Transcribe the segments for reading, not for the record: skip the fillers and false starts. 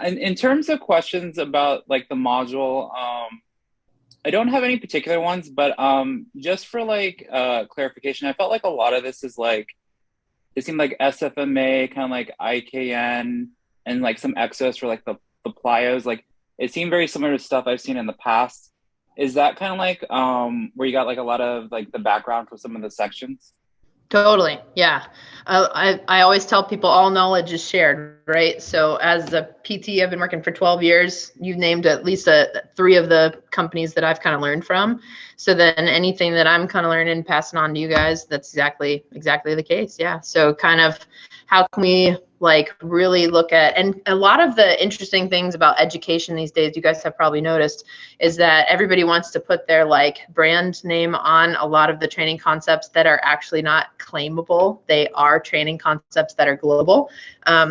In terms of questions about like the module, I don't have any particular ones, but just for like clarification, I felt like a lot of this is like it seemed like SFMA, kind of like IKN, and like some exos for like the plyos. Like it seemed very similar to stuff I've seen in the past. Is that kind of like where you got like a lot of like the background for some of the sections? Totally. Yeah. I always tell people all knowledge is shared, right? So as a PT, I've been working for 12 years. You've named at least three of the companies that I've kind of learned from. So then anything that I'm kind of learning, passing on to you guys, that's exactly the case. Yeah. So kind of how can we like really look at, and a lot of the interesting things about education these days, you guys have probably noticed, is that everybody wants to put their like brand name on a lot of the training concepts that are actually not claimable. They are training concepts that are global.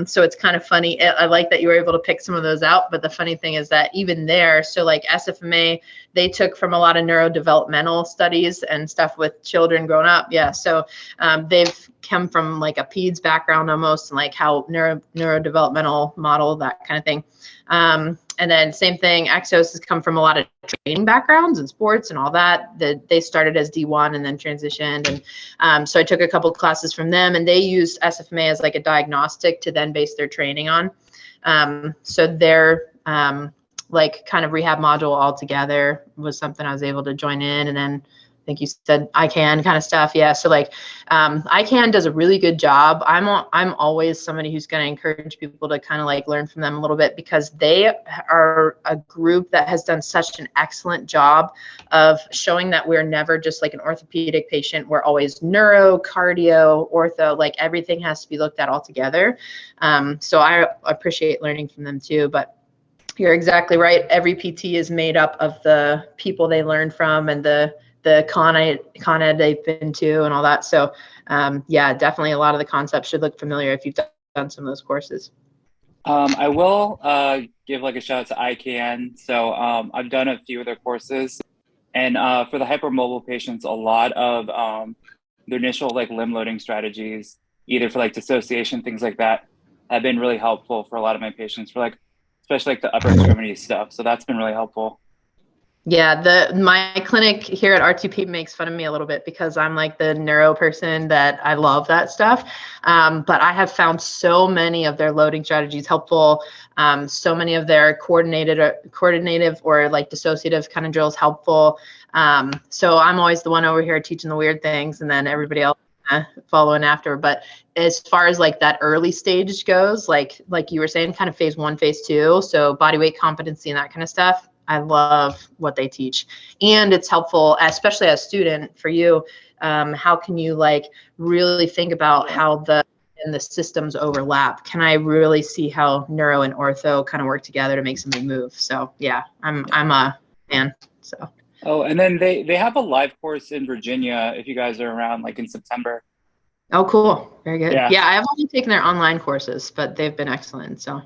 So it's kind of funny. I like that you were able to pick some of those out, but the funny thing is that even there, so like SFMA, they took from a lot of neurodevelopmental studies and stuff with children growing up. Yeah. So they've come from like a peds background almost, and like how neurodevelopmental model, that kind of thing. And then same thing, Exos has come from a lot of training backgrounds and sports and all that. They started as D1 and then transitioned. And so I took a couple of classes from them, and they used SFMA as like a diagnostic to then base their training on. So their like kind of rehab module altogether was something I was able to join in. And then I think you said ICANN kind of stuff. Yeah. So like ICANN does a really good job. I'm always somebody who's going to encourage people to kind of like learn from them a little bit, because they are a group that has done such an excellent job of showing that we're never just like an orthopedic patient. We're always neuro, cardio, ortho, like everything has to be looked at all together. So I appreciate learning from them too. But you're exactly right. Every PT is made up of the people they learn from and the Con Ed they've been to and all that. So yeah, definitely a lot of the concepts should look familiar if you've done some of those courses. I will give like a shout out to IKN. So I've done a few of their courses, and for the hypermobile patients, a lot of their initial like limb loading strategies, either for like dissociation, things like that, have been really helpful for a lot of my patients for like, especially like the upper extremity stuff. So that's been really helpful. Yeah, my clinic here at R2P makes fun of me a little bit because I'm like the neuro person that I love that stuff. But I have found so many of their loading strategies helpful. So many of their coordinative or like dissociative kind of drills helpful. So I'm always the one over here teaching the weird things, and then everybody else following after. But as far as like that early stage goes, like you were saying, kind of phase 1, phase 2, so body weight competency and that kind of stuff, I love what they teach. And it's helpful, especially as a student for you. How can you like really think about how the systems overlap? Can I really see how neuro and ortho kind of work together to make something move? So yeah, I'm a fan. So. Oh, and then they have a live course in Virginia if you guys are around like in September. Oh, cool. Very good. Yeah. Yeah, I have only taken their online courses, but they've been excellent. So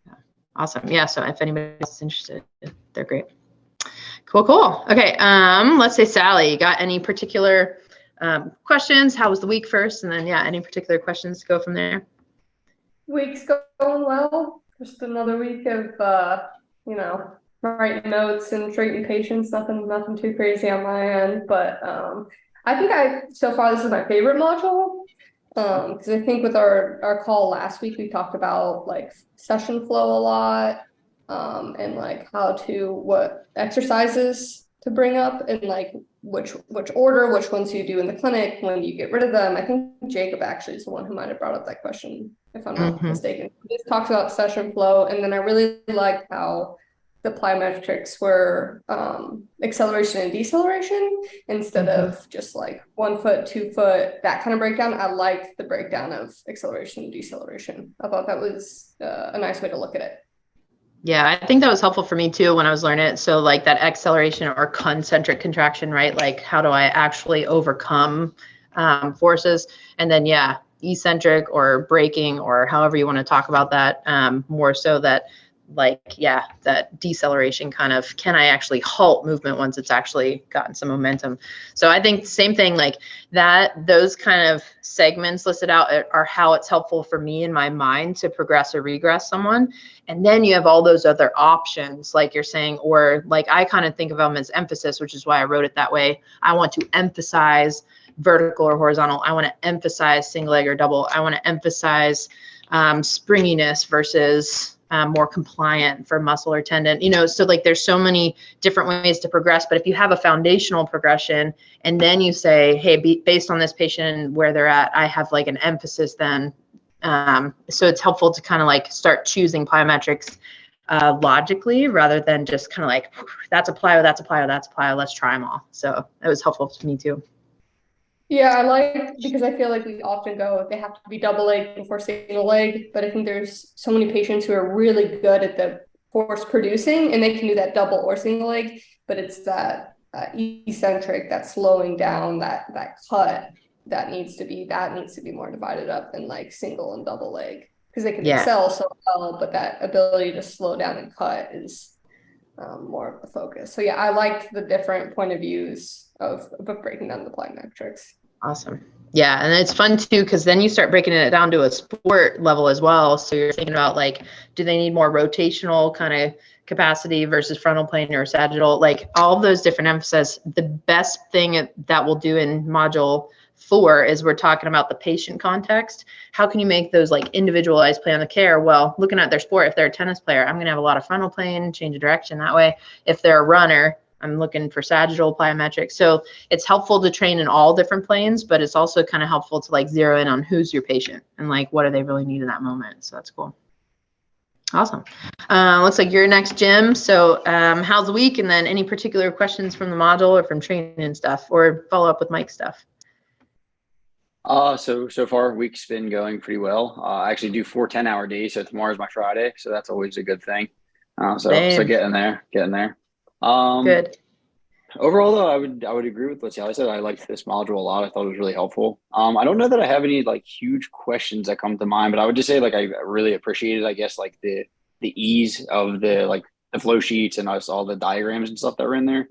yeah. Awesome. Yeah. So if anybody else is interested, they're great. Cool. Okay. Let's say Sally, got any particular questions? How was the week first? And then yeah, any particular questions to go from there? Week's going well. Just another week of writing notes and treating patients. Nothing too crazy on my end, but I think so far this is my favorite module. Because I think with our call last week, we talked about like session flow a lot, and like what exercises to bring up, and like which order, which ones you do in the clinic, when you get rid of them. I think Jacob actually is the one who might have brought up that question, if I'm not mistaken. He just talks about session flow, and then I really liked how the plyometrics were acceleration and deceleration instead of just like 1 foot, 2 foot, that kind of breakdown. I liked the breakdown of acceleration and deceleration. I thought that was a nice way to look at it. Yeah, I think that was helpful for me too when I was learning it. So like that acceleration or concentric contraction, right? Like how do I actually overcome forces? And then yeah, eccentric or braking or however you want to talk about that, more so that like, yeah, that deceleration kind of, can I actually halt movement once it's actually gotten some momentum? So I think same thing, like that, those kind of segments listed out are how it's helpful for me in my mind to progress or regress someone. And then you have all those other options, like you're saying, or like I kind of think of them as emphasis, which is why I wrote it that way. I want to emphasize vertical or horizontal. I want to emphasize single leg or double. I want to emphasize springiness versus more compliant for muscle or tendon, you know, so like there's so many different ways to progress. But if you have a foundational progression and then you say, hey, based on this patient and where they're at, I have like an emphasis then. So it's helpful to kind of like start choosing plyometrics logically rather than just kind of like, that's a plyo, that's a plyo, that's a plyo, let's try them all. So it was helpful to me too. Yeah, I like, because I feel like we often go, they have to be double leg before single leg, but I think there's so many patients who are really good at the force producing and they can do that double or single leg, but it's that eccentric, that slowing down, that cut that needs to be more divided up than like single and double leg, because they can excel so well, but that ability to slow down and cut is more of the focus. So yeah, I liked the different point of views of breaking down the plyometrics. Awesome. Yeah. And it's fun too, because then you start breaking it down to a sport level as well. So you're thinking about like, do they need more rotational kind of capacity versus frontal plane or sagittal? Like all those different emphases. The best thing that we'll do in module 4 is we're talking about the patient context. How can you make those like individualized plan of care? Well, looking at their sport, if they're a tennis player, I'm going to have a lot of frontal plane, change of direction that way. If they're a runner, I'm looking for sagittal plyometrics. So it's helpful to train in all different planes, but it's also kind of helpful to like zero in on who's your patient and like what do they really need in that moment. So that's cool. Awesome. Looks like you're next, Jim. So how's the week? And then any particular questions from the module or from training and stuff, or follow up with Mike's stuff? So far week's been going pretty well. I actually do 4 10-hour days, so tomorrow's my Friday, so that's always a good thing. So getting there. Good. Overall though, I would agree with what Sally said. I liked this module a lot. I thought it was really helpful. I don't know that I have any like huge questions that come to mind, but I would just say like I really appreciated, I guess, like the ease of the flow sheets and all the diagrams and stuff that were in there.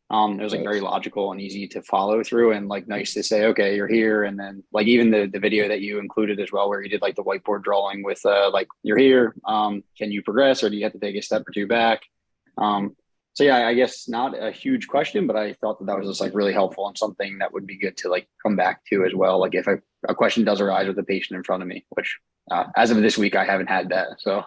It was like very logical and easy to follow through, and like nice to say, okay, you're here. And then like even the video that you included as well, where you did like the whiteboard drawing with like you're here. Can you progress, or do you have to take a step or two back? So yeah, I guess not a huge question, but I thought that was just like really helpful and something that would be good to like come back to as well. Like if a question does arise with the patient in front of me, which as of this week, I haven't had that. So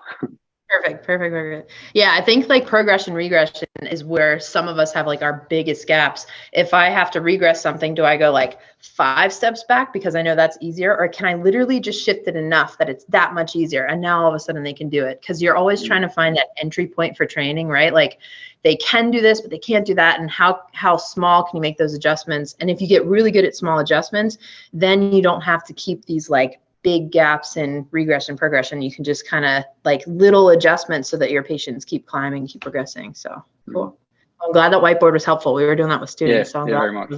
Perfect. Yeah, I think like progression regression is where some of us have like our biggest gaps. If I have to regress something, do I go like 5 steps back because I know that's easier, or can I literally just shift it enough that it's that much easier and now all of a sudden they can do it? Because you're always trying to find that entry point for training, right? Like they can do this, but they can't do that. And how small can you make those adjustments? And if you get really good at small adjustments, then you don't have to keep these like big gaps in regression progression. You can just kind of like little adjustments so that your patients keep climbing, keep progressing. So cool. I'm glad that whiteboard was helpful. We were doing that with students. So I'm glad very much.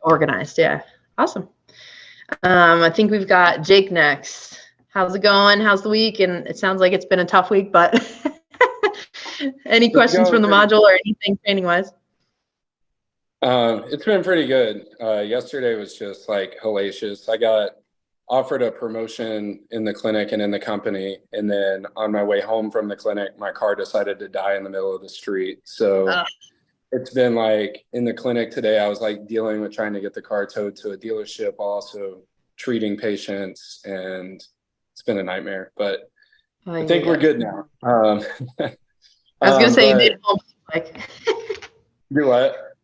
Organized. Yeah. Awesome. I think we've got Jake next. How's it going? How's the week? And it sounds like it's been a tough week, but any questions from the module or anything training wise? It's been pretty good. Yesterday was just like hellacious. I got offered a promotion in the clinic and in the company. And then on my way home from the clinic, my car decided to die in the middle of the street. So it's been like in the clinic today, I was like dealing with trying to get the car towed to a dealership, also treating patients, and it's been a nightmare, but I think we're good now. I was going to say, you made it home. Like, do what?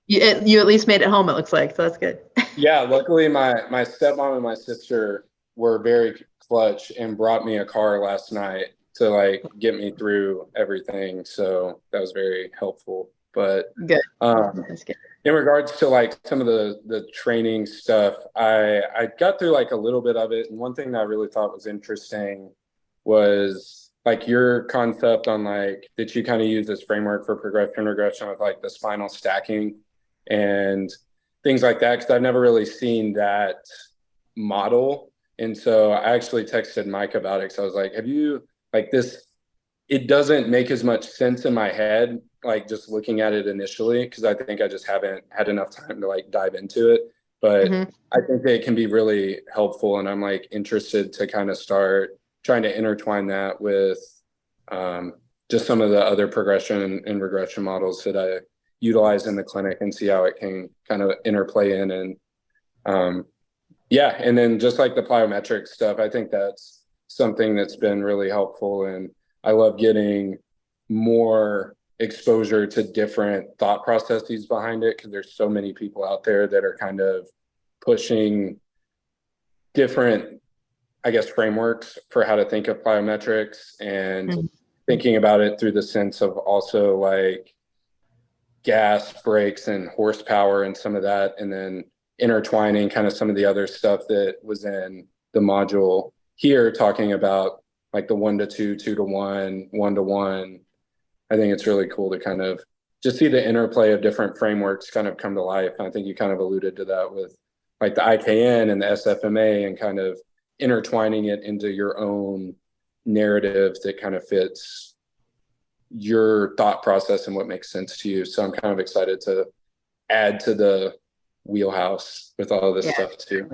You at least made it home, it looks like, so that's good. Yeah, luckily my stepmom and my sister were very clutch and brought me a car last night to like get me through everything. So that was very helpful. But good. That's good. In regards to like some of the training stuff, I got through like a little bit of it. And one thing that I really thought was interesting was like your concept on like that you kind of use this framework for progression regression with like the spinal stacking and things like that, because I've never really seen that model. And so I actually texted Mike about it. So I was like, have you like this it doesn't make as much sense in my head, like just looking at it initially, because I think I just haven't had enough time to like dive into it. But I think that it can be really helpful, and I'm like interested to kind of start trying to intertwine that with just some of the other progression and regression models that I utilize in the clinic and see how it can kind of interplay in. And yeah, and then just like the plyometric stuff, I think that's something that's been really helpful. And I love getting more exposure to different thought processes behind it, because there's so many people out there that are kind of pushing different, I guess, frameworks for how to think of plyometrics, and thinking about it through the sense of also like gas, brakes, and horsepower and some of that, and then intertwining kind of some of the other stuff that was in the module here, talking about like the 1-to-2, 2-to-1, 1-to-1. I think it's really cool to kind of just see the interplay of different frameworks kind of come to life. And I think you kind of alluded to that with like the IKN and the SFMA, and kind of intertwining it into your own narrative that kind of fits your thought process and what makes sense to you. So I'm kind of excited to add to the wheelhouse with all of this stuff too.